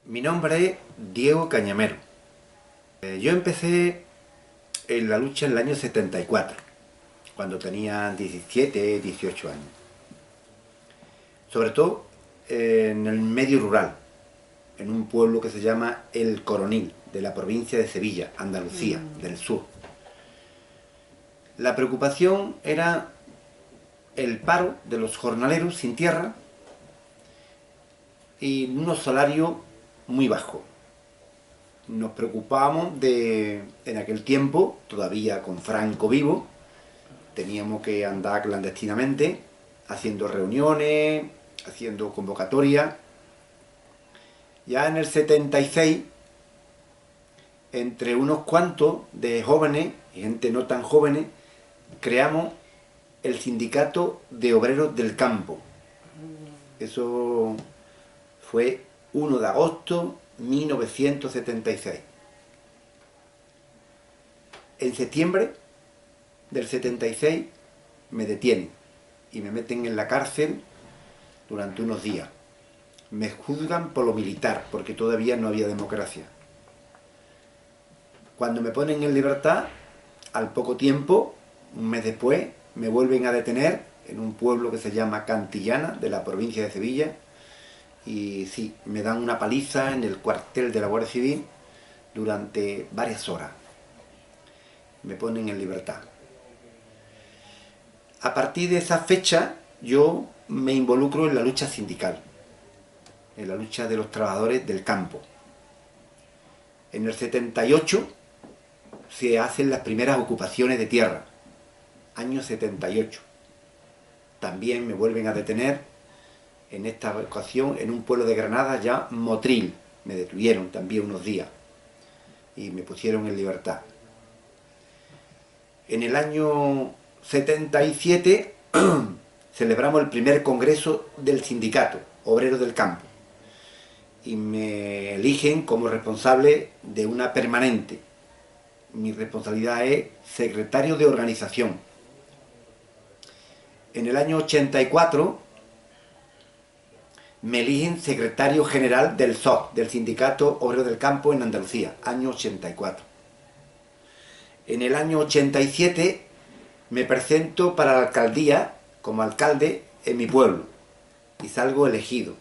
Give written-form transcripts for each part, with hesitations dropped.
Mi nombre es Diego Cañamero. Yo empecé en la lucha en el año 74, cuando tenía 17, 18 años. Sobre todo en el medio rural, en un pueblo que se llama El Coronil, de la provincia de Sevilla, Andalucía, del sur. La preocupación era el paro de los jornaleros sin tierra y unos salarios muy bajos. Nos preocupábamos de, en aquel tiempo, todavía con Franco vivo, teníamos que andar clandestinamente, haciendo reuniones, haciendo convocatorias. Ya en el 76, entre unos cuantos de jóvenes y gente no tan jóvenes, creamos el Sindicato de Obreros del Campo. Eso fue 1 de agosto de 1976. En septiembre del 76 me detienen y me meten en la cárcel durante unos días. Me juzgan por lo militar, porque todavía no había democracia. Cuando me ponen en libertad, al poco tiempo, un mes después, me vuelven a detener en un pueblo que se llama Cantillana, de la provincia de Sevilla, y sí, me dan una paliza en el cuartel de la Guardia Civil durante varias horas. Me ponen en libertad. A partir de esa fecha, yo me involucro en la lucha sindical, en la lucha de los trabajadores del campo. En el 78 se hacen las primeras ocupaciones de tierra, año 78. También me vuelven a detener, en esta ocasión, en un pueblo de Granada ya, Motril. Me detuvieron también unos días y me pusieron en libertad. En el año 77 celebramos el primer congreso del sindicato, Obreros del Campo, y me eligen como responsable de una permanente. Mi responsabilidad es secretario de organización. En el año 84 me eligen secretario general del SOC, del Sindicato Obrero del Campo en Andalucía, año 84. En el año 87 me presento para la alcaldía como alcalde en mi pueblo y salgo elegido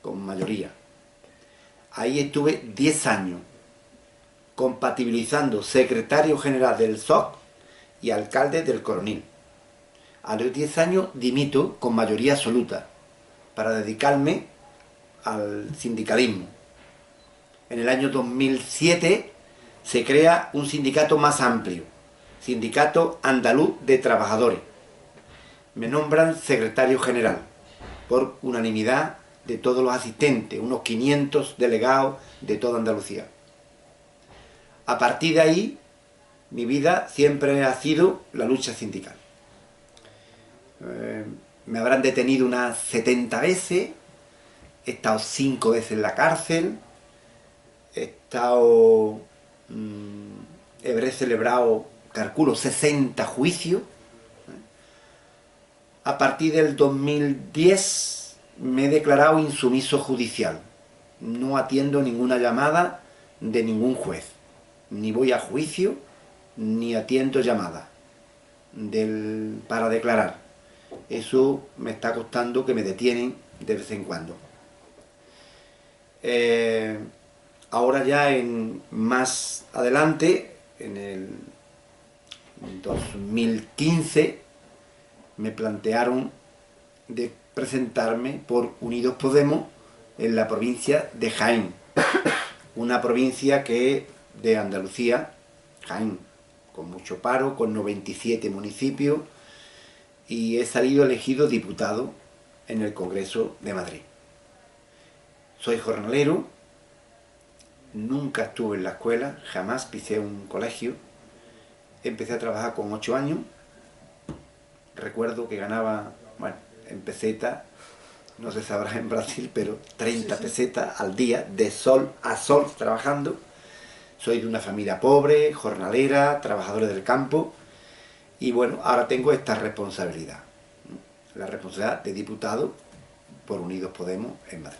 con mayoría. Ahí estuve 10 años compatibilizando secretario general del SOC y alcalde del Coronil. A los 10 años dimito con mayoría absoluta para dedicarme al sindicalismo. En el año 2007 se crea un sindicato más amplio, Sindicato Andaluz de Trabajadores. Me nombran secretario general por unanimidad de todos los asistentes, unos 500 delegados de toda Andalucía. A partir de ahí, mi vida siempre ha sido la lucha sindical. Me habrán detenido unas 70 veces, he estado 5 veces en la cárcel, habré celebrado, calculo, 60 juicios. A partir del 2010 me he declarado insumiso judicial. No atiendo ninguna llamada de ningún juez. Ni voy a juicio, ni atiendo llamadas para declarar. Eso me está costando que me detienen de vez en cuando. Ahora ya más adelante, en el 2015, me plantearon de presentarme por Unidos Podemos en la provincia de Jaén, una provincia que es de Andalucía, Jaén, con mucho paro, con 97 municipios, y he salido elegido diputado en el Congreso de Madrid. Soy jornalero, nunca estuve en la escuela, jamás pisé un colegio, empecé a trabajar con 8 años, recuerdo que ganaba, bueno, en peseta, no se sabrá en Brasil, pero 30 pesetas al día, de sol a sol, trabajando. Soy de una familia pobre, jornalera, trabajadora del campo, y bueno, ahora tengo esta responsabilidad, la responsabilidad de diputado por Unidos Podemos en Madrid.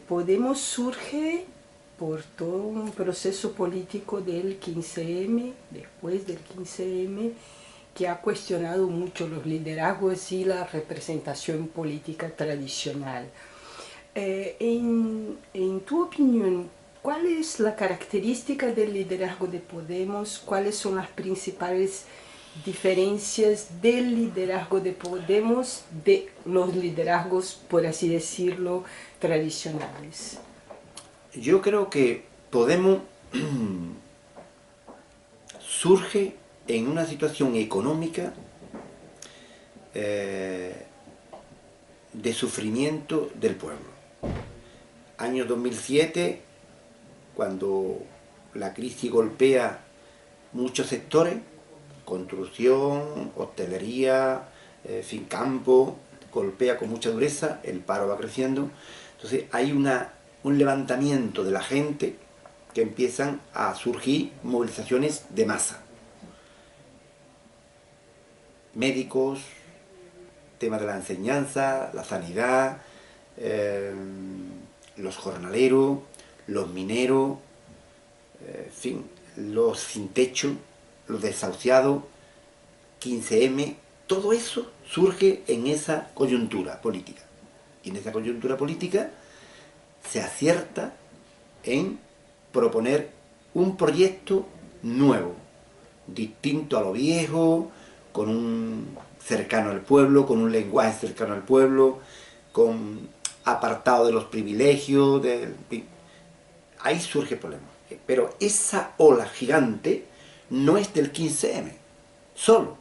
Podemos surge por todo un proceso político del 15M, después del 15M, que ha cuestionado mucho los liderazgos y la representación política tradicional. En tu opinión, ¿cuál es la característica del liderazgo de Podemos? ¿Cuáles son las principales diferencias del liderazgo de Podemos de los liderazgos, por así decirlo, tradicionales? Yo creo que Podemos surge en una situación económica de sufrimiento del pueblo. Año 2007, cuando la crisis golpea muchos sectores, construcción, hostelería, campo, golpea con mucha dureza, el paro va creciendo, entonces hay un levantamiento de la gente que empiezan a surgir movilizaciones de masa. Médicos, temas de la enseñanza, la sanidad, los jornaleros, los mineros, los sin techo, los desahuciados, 15M, todo eso surge en esa coyuntura política. Y en esa coyuntura política se acierta en proponer un proyecto nuevo, distinto a lo viejo, con un cercano al pueblo, con un lenguaje cercano al pueblo, con apartado de los privilegios, ahí surge el problema. Pero esa ola gigante no es del 15M solo,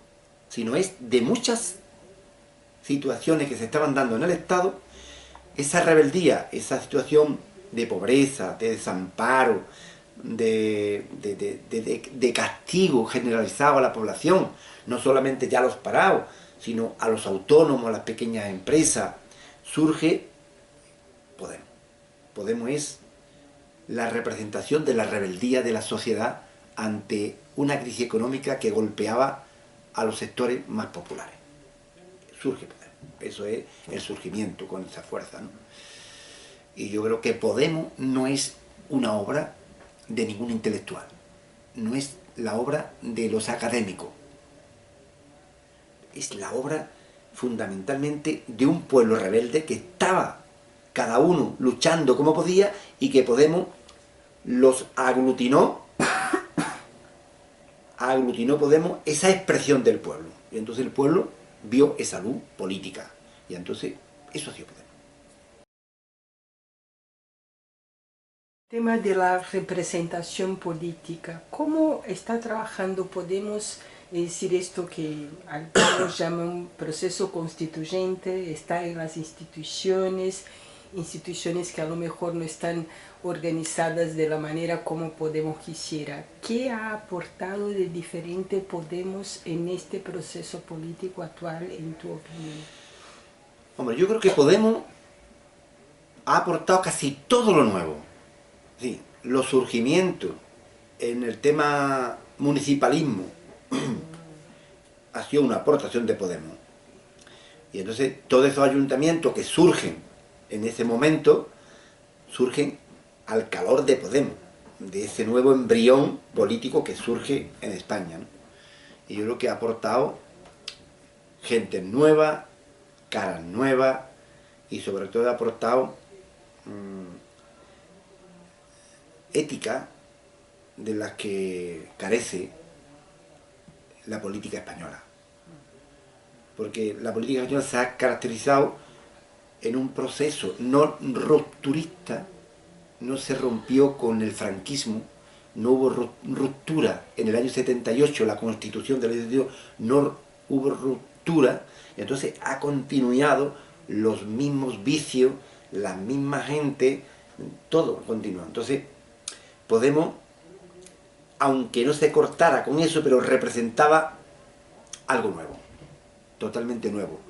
sino es de muchas situaciones que se estaban dando en el Estado. Esa rebeldía, esa situación de pobreza, de desamparo, de castigo generalizado a la población, no solamente ya a los parados, sino a los autónomos, a las pequeñas empresas, surge Podemos. Podemos es la representación de la rebeldía de la sociedad ante una crisis económica que golpeaba a los sectores más populares. Surge Podemos. Eso es el surgimiento con esa fuerza, ¿no? Y yo creo que Podemos no es una obra de ningún intelectual, no es la obra de los académicos, es la obra fundamentalmente de un pueblo rebelde que estaba cada uno luchando como podía y que Podemos los aglutinó Podemos esa expresión del pueblo. Y entonces el pueblo vio esa luz política. Y entonces eso ha sido Podemos. El tema de la representación política, ¿cómo está trabajando Podemos? Es decir, esto que algunos llaman proceso constituyente, está en las instituciones que a lo mejor no están organizadas de la manera como Podemos quisiera. ¿Qué ha aportado de diferente Podemos en este proceso político actual, en tu opinión? Hombre, yo creo que Podemos ha aportado casi todo lo nuevo. Sí, los surgimientos en el tema municipalismo ha sido una aportación de Podemos. Y entonces todos esos ayuntamientos que surgen en ese momento, surgen al calor de Podemos, de ese nuevo embrión político que surge en España, ¿no? Y yo creo que ha aportado gente nueva, caras nuevas, y sobre todo ha aportado ética de las que carece la política española. Porque la política española se ha caracterizado en un proceso no rupturista, no se rompió con el franquismo, no hubo ruptura. En el año 78, la Constitución del 78, no hubo ruptura, y entonces ha continuado los mismos vicios, la misma gente, todo continúa. Entonces, Podemos, aunque no se cortara con eso, pero representaba algo nuevo, totalmente nuevo,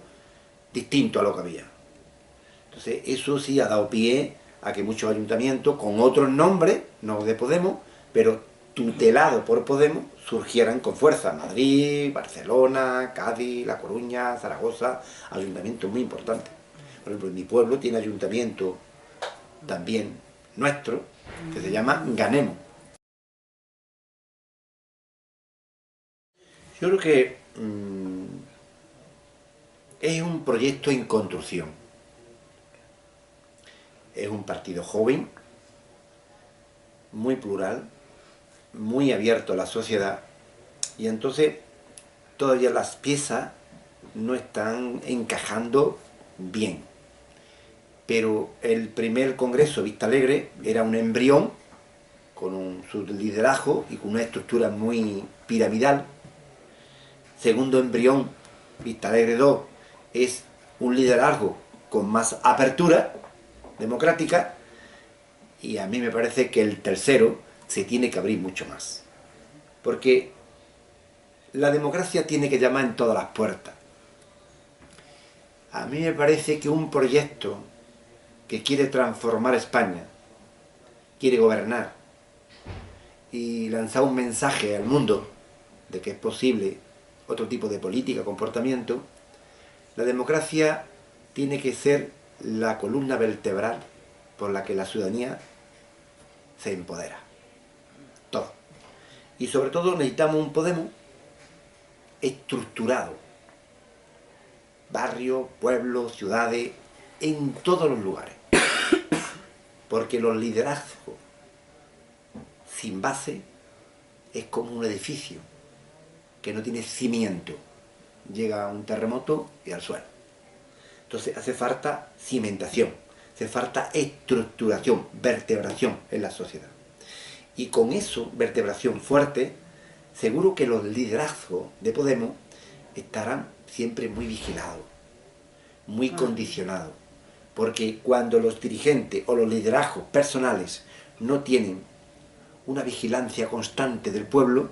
distinto a lo que había. Entonces, eso sí ha dado pie a que muchos ayuntamientos, con otros nombres, no de Podemos, pero tutelados por Podemos, surgieran con fuerza. Madrid, Barcelona, Cádiz, La Coruña, Zaragoza, ayuntamientos muy importantes. Por ejemplo, en mi pueblo tiene ayuntamiento también nuestro, que se llama Ganemos. Yo creo que es un proyecto en construcción. Es un partido joven, muy plural, muy abierto a la sociedad, y entonces todavía las piezas no están encajando bien. Pero el primer congreso Vistalegre era un embrión con su liderazgo y con una estructura muy piramidal. Segundo embrión, Vistalegre II, es un liderazgo con más apertura democrática, y a mí me parece que el tercero se tiene que abrir mucho más. Porque la democracia tiene que llamar en todas las puertas. A mí me parece que un proyecto que quiere transformar España, quiere gobernar y lanzar un mensaje al mundo de que es posible otro tipo de política, comportamiento, la democracia tiene que ser la columna vertebral por la que la ciudadanía se empodera. Todo. Y sobre todo necesitamos un Podemos estructurado. Barrios, pueblos, ciudades, en todos los lugares. Porque los liderazgos sin base es como un edificio que no tiene cimiento. Llega un terremoto y al suelo. Entonces hace falta cimentación, hace falta estructuración, vertebración en la sociedad. Y con eso, vertebración fuerte, seguro que los liderazgos de Podemos estarán siempre muy vigilados, muy condicionados. Porque cuando los dirigentes o los liderazgos personales no tienen una vigilancia constante del pueblo,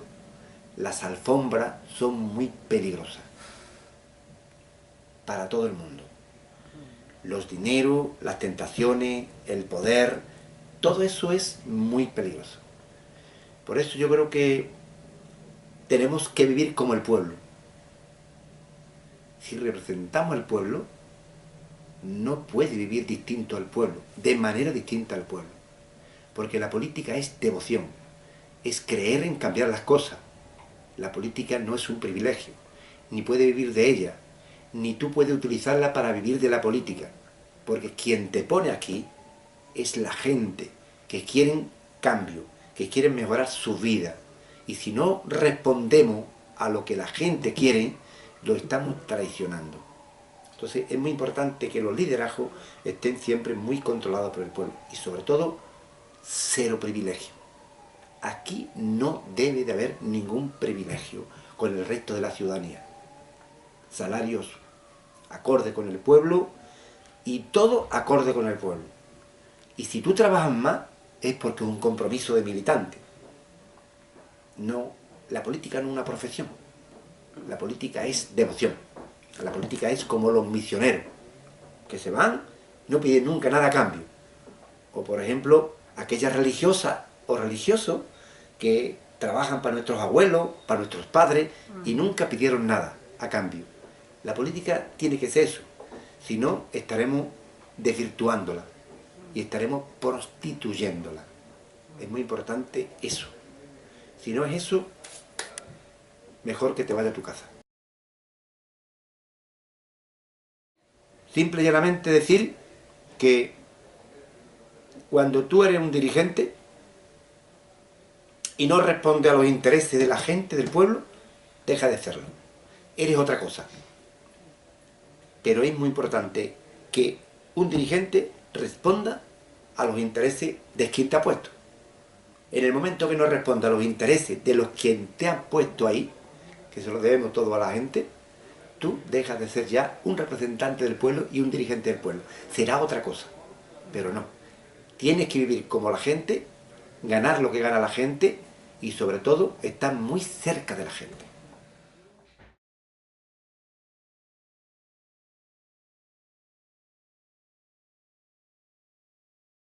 las alfombras son muy peligrosas para todo el mundo. Los dineros, las tentaciones, el poder, todo eso es muy peligroso. Por eso yo creo que tenemos que vivir como el pueblo. Si representamos al pueblo, no puede vivir distinto al pueblo, de manera distinta al pueblo. Porque la política es devoción, es creer en cambiar las cosas. La política no es un privilegio, ni puede vivir de ella, ni tú puedes utilizarla para vivir de la política. Porque quien te pone aquí es la gente que quieren cambio, que quieren mejorar su vida. Y si no respondemos a lo que la gente quiere, lo estamos traicionando. Entonces es muy importante que los liderazgos estén siempre muy controlados por el pueblo. Y sobre todo, cero privilegio. Aquí no debe de haber ningún privilegio con el resto de la ciudadanía. Salarios acorde con el pueblo y todo acorde con el pueblo. Y si tú trabajas más, es porque es un compromiso de militante. No, la política no es una profesión. La política es devoción. La política es como los misioneros, que se van, no piden nunca nada a cambio. O por ejemplo, aquellas religiosas o religiosos que trabajan para nuestros abuelos, para nuestros padres, y nunca pidieron nada a cambio. La política tiene que ser eso. Si no, estaremos desvirtuándola y estaremos prostituyéndola. Es muy importante eso. Si no es eso, mejor que te vayas a tu casa. Simple y llanamente decir que cuando tú eres un dirigente y no responde a los intereses de la gente, del pueblo, deja de serlo. Eres otra cosa. Pero es muy importante que un dirigente responda a los intereses de quien te ha puesto. En el momento que no responda a los intereses de los que te han puesto ahí, que se lo debemos todo a la gente, tú dejas de ser ya un representante del pueblo y un dirigente del pueblo. Será otra cosa, pero no. Tienes que vivir como la gente, ganar lo que gana la gente y sobre todo estar muy cerca de la gente.